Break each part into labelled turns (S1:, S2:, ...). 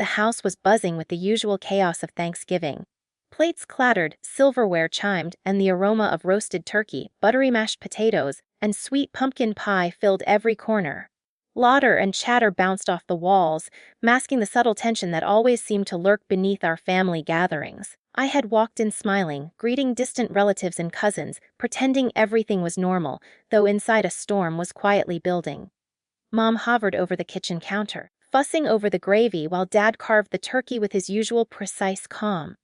S1: the house was buzzing with the usual chaos of Thanksgiving. Plates clattered, silverware chimed, and the aroma of roasted turkey, buttery mashed potatoes, and sweet pumpkin pie filled every corner. Laughter and chatter bounced off the walls, masking the subtle tension that always seemed to lurk beneath our family gatherings. I had walked in smiling, greeting distant relatives and cousins, pretending everything was normal, though inside a storm was quietly building. Mom hovered over the kitchen counter, fussing over the gravy while Dad carved the turkey with his usual precise calm.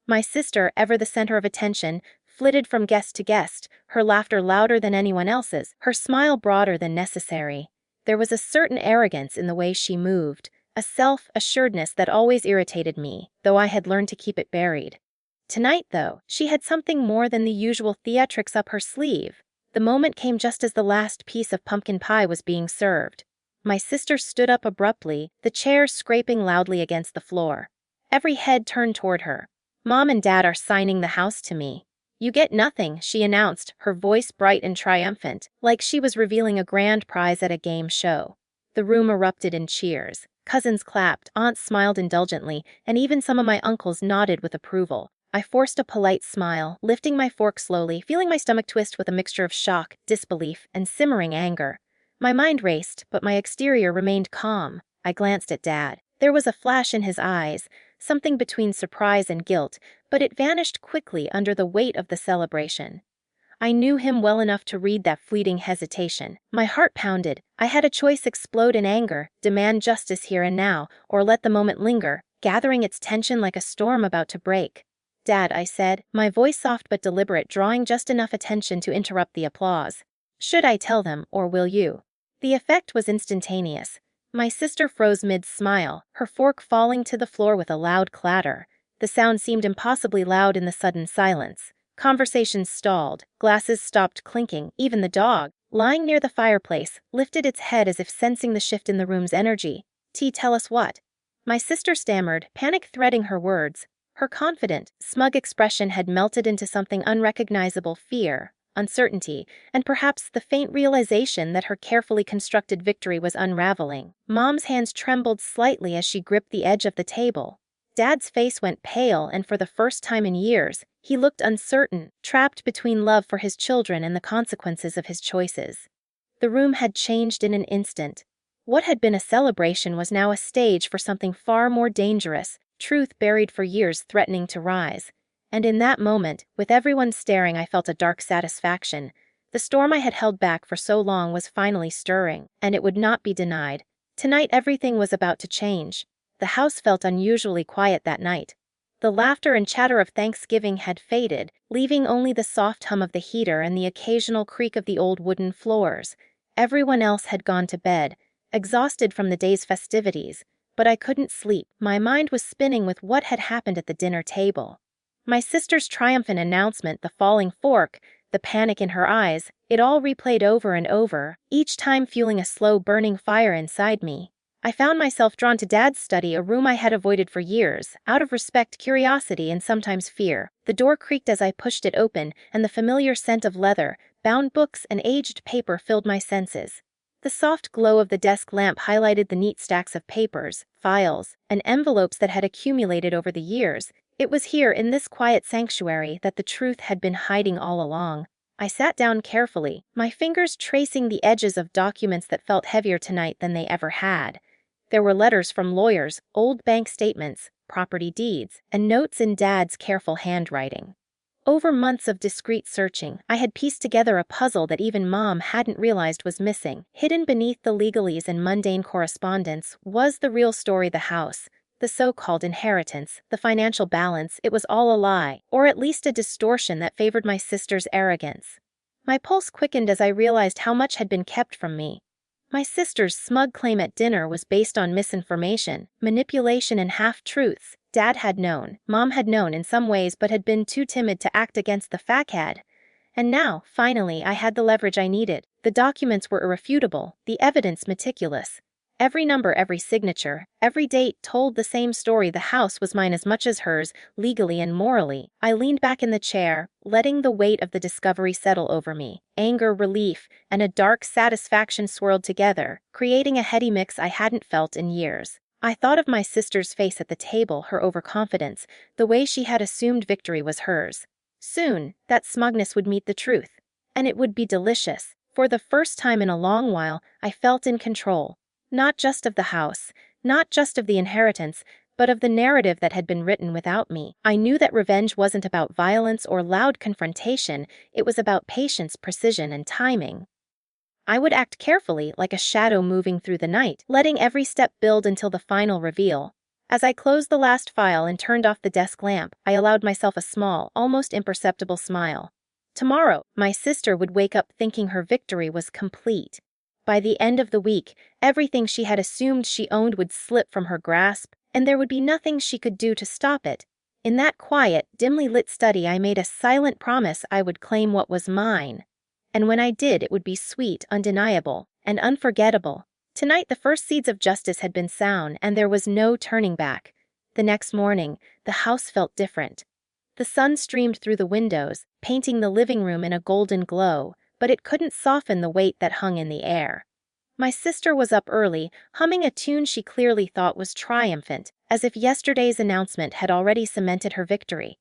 S1: My sister, ever the center of attention, flitted from guest to guest, her laughter louder than anyone else's, her smile broader than necessary. There was a certain arrogance in the way she moved, a self-assuredness that always irritated me, though I had learned to keep it buried. Tonight, though, she had something more than the usual theatrics up her sleeve. The moment came just as the last piece of pumpkin pie was being served. My sister stood up abruptly, the chair scraping loudly against the floor. Every head turned toward her. "Mom and Dad are signing the house to me." "You get nothing," she announced, her voice bright and triumphant, like she was revealing a grand prize at a game show. The room erupted in cheers. Cousins clapped, aunts smiled indulgently, and even some of my uncles nodded with approval. I forced a polite smile, lifting my fork slowly, feeling my stomach twist with a mixture of shock, disbelief, and simmering anger. My mind raced, but my exterior remained calm. I glanced at Dad. There was a flash in his eyes, something between surprise and guilt, but it vanished quickly under the weight of the celebration. I knew him well enough to read that fleeting hesitation. My heart pounded. I had a choice: explode in anger, demand justice here and now, or let the moment linger, gathering its tension like a storm about to break. "Dad," I said, my voice soft but deliberate, drawing just enough attention to interrupt the applause. "Should I tell them, or will you?" The effect was instantaneous. My sister froze mid-smile, her fork falling to the floor with a loud clatter. The sound seemed impossibly loud in the sudden silence. Conversations stalled, glasses stopped clinking, even the dog, lying near the fireplace, lifted its head as if sensing the shift in the room's energy. "Tell us what?" My sister stammered, panic threading her words. Her confident, smug expression had melted into something unrecognizable: fear, uncertainty, and perhaps the faint realization that her carefully constructed victory was unraveling. Mom's hands trembled slightly as she gripped the edge of the table. Dad's face went pale, and for the first time in years, he looked uncertain, trapped between love for his children and the consequences of his choices. The room had changed in an instant. What had been a celebration was now a stage for something far more dangerous, truth buried for years threatening to rise. And in that moment, with everyone staring, I felt a dark satisfaction. The storm I had held back for so long was finally stirring, and it would not be denied. Tonight everything was about to change. The house felt unusually quiet that night. The laughter and chatter of Thanksgiving had faded, leaving only the soft hum of the heater and the occasional creak of the old wooden floors. Everyone else had gone to bed, exhausted from the day's festivities, but I couldn't sleep. My mind was spinning with what had happened at the dinner table. My sister's triumphant announcement, the falling fork, the panic in her eyes, it all replayed over and over, each time fueling a slow burning fire inside me. I found myself drawn to Dad's study, a room I had avoided for years, out of respect, curiosity, and sometimes fear. The door creaked as I pushed it open, and the familiar scent of leather, bound books, and aged paper filled my senses. The soft glow of the desk lamp highlighted the neat stacks of papers, files, and envelopes that had accumulated over the years. It was here, in this quiet sanctuary, that the truth had been hiding all along. I sat down carefully, my fingers tracing the edges of documents that felt heavier tonight than they ever had. There were letters from lawyers, old bank statements, property deeds, and notes in Dad's careful handwriting. Over months of discreet searching, I had pieced together a puzzle that even Mom hadn't realized was missing. Hidden beneath the legalese and mundane correspondence was the real story: the house, the so-called inheritance, the financial balance. It was all a lie, or at least a distortion that favored my sister's arrogance. My pulse quickened as I realized how much had been kept from me. My sister's smug claim at dinner was based on misinformation, manipulation, and half-truths. Dad had known, Mom had known in some ways, but had been too timid to act against the facade. And now, finally, I had the leverage I needed. The documents were irrefutable, the evidence meticulous. Every number, every signature, every date told the same story: the house was mine as much as hers, legally and morally. I leaned back in the chair, letting the weight of the discovery settle over me. Anger, relief, and a dark satisfaction swirled together, creating a heady mix I hadn't felt in years. I thought of my sister's face at the table, her overconfidence, the way she had assumed victory was hers. Soon, that smugness would meet the truth. And it would be delicious. For the first time in a long while, I felt in control. Not just of the house, not just of the inheritance, but of the narrative that had been written without me. I knew that revenge wasn't about violence or loud confrontation, it was about patience, precision, and timing. I would act carefully, like a shadow moving through the night, letting every step build until the final reveal. As I closed the last file and turned off the desk lamp, I allowed myself a small, almost imperceptible smile. Tomorrow, my sister would wake up thinking her victory was complete. By the end of the week, everything she had assumed she owned would slip from her grasp, and there would be nothing she could do to stop it. In that quiet, dimly lit study, I made a silent promise I would claim what was mine. And when I did, it would be sweet, undeniable, and unforgettable. Tonight the first seeds of justice had been sown, and there was no turning back. The next morning, the house felt different. The sun streamed through the windows, painting the living room in a golden glow, but it couldn't soften the weight that hung in the air. My sister was up early, humming a tune she clearly thought was triumphant, as if yesterday's announcement had already cemented her victory.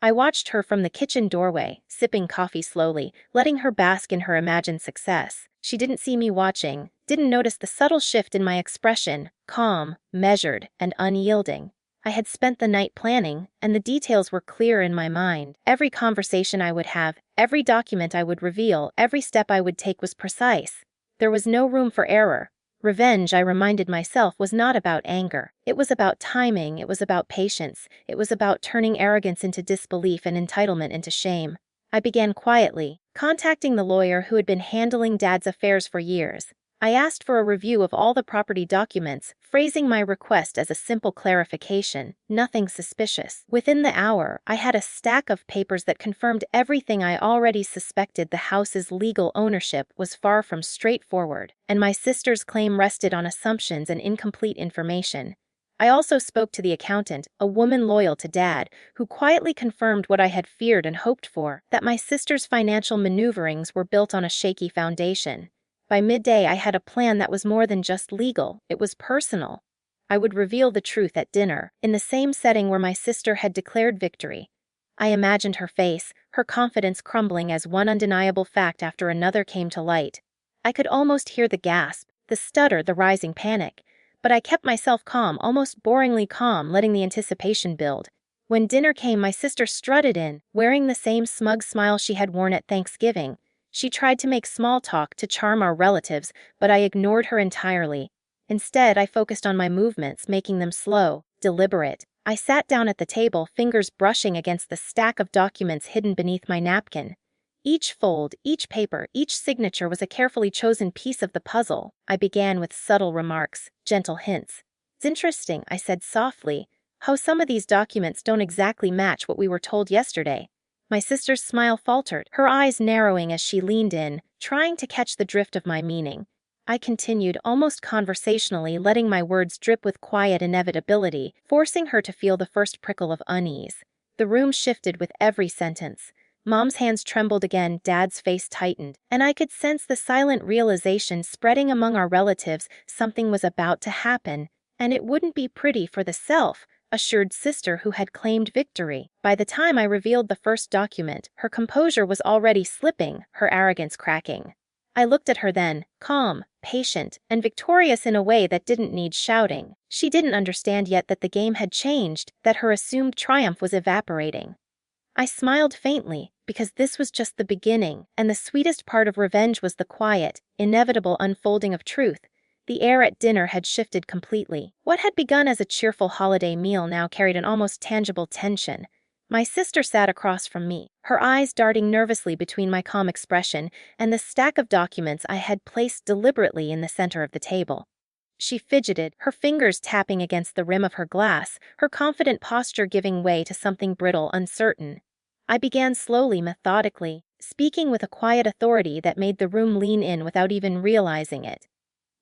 S1: I watched her from the kitchen doorway, sipping coffee slowly, letting her bask in her imagined success. She didn't see me watching, didn't notice the subtle shift in my expression, calm, measured, and unyielding. I had spent the night planning, and the details were clear in my mind. Every conversation I would have, every document I would reveal, every step I would take was precise. There was no room for error. Revenge, I reminded myself, was not about anger. It was about timing, it was about patience, it was about turning arrogance into disbelief and entitlement into shame. I began quietly, contacting the lawyer who had been handling Dad's affairs for years. I asked for a review of all the property documents, phrasing my request as a simple clarification, nothing suspicious. Within the hour, I had a stack of papers that confirmed everything I already suspected. The house's legal ownership was far from straightforward, and my sister's claim rested on assumptions and incomplete information. I also spoke to the accountant, a woman loyal to Dad, who quietly confirmed what I had feared and hoped for, that my sister's financial maneuverings were built on a shaky foundation. By midday, I had a plan that was more than just legal, it was personal. I would reveal the truth at dinner, in the same setting where my sister had declared victory. I imagined her face, her confidence crumbling as one undeniable fact after another came to light. I could almost hear the gasp, the stutter, the rising panic. But I kept myself calm, almost boringly calm, letting the anticipation build. When dinner came, my sister strutted in, wearing the same smug smile she had worn at Thanksgiving. She tried to make small talk to charm our relatives, but I ignored her entirely. Instead, I focused on my movements, making them slow, deliberate. I sat down at the table, fingers brushing against the stack of documents hidden beneath my napkin. Each fold, each paper, each signature was a carefully chosen piece of the puzzle. I began with subtle remarks, gentle hints. "It's interesting," I said softly, "how some of these documents don't exactly match what we were told yesterday." My sister's smile faltered, her eyes narrowing as she leaned in, trying to catch the drift of my meaning. I continued, almost conversationally, letting my words drip with quiet inevitability, forcing her to feel the first prickle of unease. The room shifted with every sentence. Mom's hands trembled again, Dad's face tightened, and I could sense the silent realization spreading among our relatives something was about to happen, and it wouldn't be pretty for the self-assured sister who had claimed victory. By the time I revealed the first document, her composure was already slipping, her arrogance cracking. I looked at her then, calm, patient, and victorious in a way that didn't need shouting. She didn't understand yet that the game had changed, that her assumed triumph was evaporating. I smiled faintly, because this was just the beginning, and the sweetest part of revenge was the quiet, inevitable unfolding of truth. The air at dinner had shifted completely. What had begun as a cheerful holiday meal now carried an almost tangible tension. My sister sat across from me, her eyes darting nervously between my calm expression and the stack of documents I had placed deliberately in the center of the table. She fidgeted, her fingers tapping against the rim of her glass, her confident posture giving way to something brittle, uncertain. I began slowly, methodically, speaking with a quiet authority that made the room lean in without even realizing it.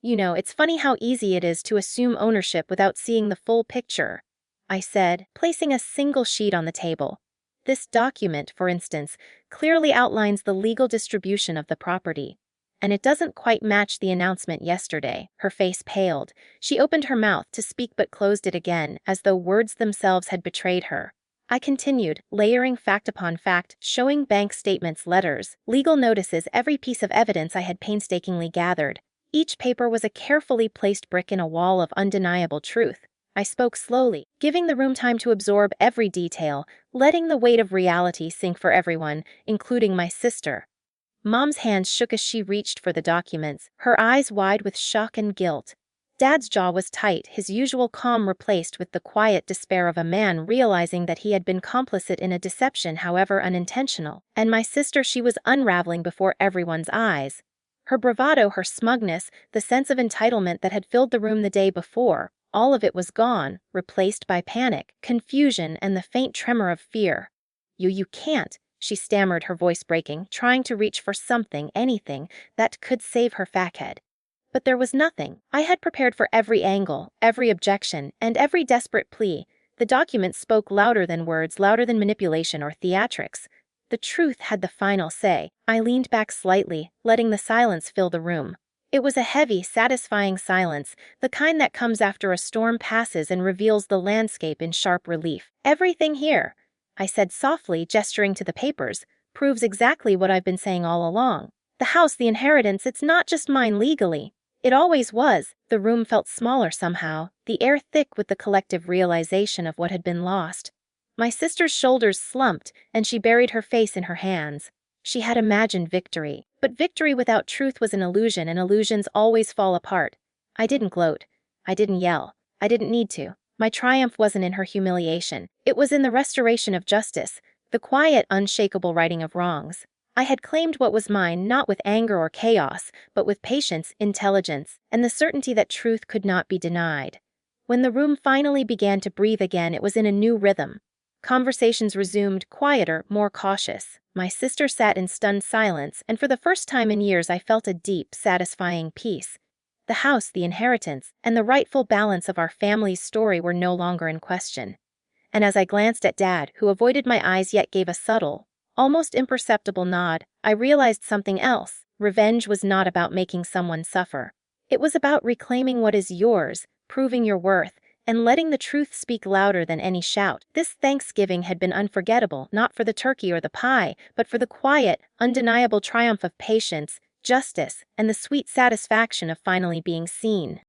S1: "You know, it's funny how easy it is to assume ownership without seeing the full picture," I said, placing a single sheet on the table. "This document, for instance, clearly outlines the legal distribution of the property. and it doesn't quite match the announcement yesterday." Her face paled. She opened her mouth to speak but closed it again, as though words themselves had betrayed her. I continued, layering fact upon fact, showing bank statements, letters, legal notices, every piece of evidence I had painstakingly gathered. Each paper was a carefully placed brick in a wall of undeniable truth. I spoke slowly, giving the room time to absorb every detail, letting the weight of reality sink for everyone, including my sister. Mom's hands shook as she reached for the documents, her eyes wide with shock and guilt. Dad's jaw was tight, his usual calm replaced with the quiet despair of a man realizing that he had been complicit in a deception, however unintentional. And my sister, she was unraveling before everyone's eyes. Her bravado, her smugness, the sense of entitlement that had filled the room the day before, all of it was gone, replaced by panic, confusion, and the faint tremor of fear. You can't," she stammered, her voice breaking, trying to reach for something, anything, that could save her fuckhead. But there was nothing. I had prepared for every angle, every objection, and every desperate plea. The documents spoke louder than words, louder than manipulation or theatrics. The truth had the final say. I leaned back slightly, letting the silence fill the room. It was a heavy, satisfying silence, the kind that comes after a storm passes and reveals the landscape in sharp relief. "Everything here," I said softly, gesturing to the papers, "proves exactly what I've been saying all along. The house, the inheritance, it's not just mine legally. It always was." The room felt smaller somehow, the air thick with the collective realization of what had been lost. My sister's shoulders slumped, and she buried her face in her hands. She had imagined victory, but victory without truth was an illusion, and illusions always fall apart. I didn't gloat. I didn't yell. I didn't need to. My triumph wasn't in her humiliation. It was in the restoration of justice, the quiet, unshakable righting of wrongs. I had claimed what was mine not with anger or chaos, but with patience, intelligence, and the certainty that truth could not be denied. When the room finally began to breathe again, it was in a new rhythm. Conversations resumed, quieter, more cautious. My sister sat in stunned silence, and for the first time in years I felt a deep, satisfying peace. The house, the inheritance, and the rightful balance of our family's story were no longer in question. And as I glanced at Dad, who avoided my eyes yet gave a subtle, almost imperceptible nod, I realized something else. Revenge was not about making someone suffer. It was about reclaiming what is yours, proving your worth, and letting the truth speak louder than any shout. This Thanksgiving had been unforgettable, not for the turkey or the pie, but for the quiet, undeniable triumph of patience, justice, and the sweet satisfaction of finally being seen.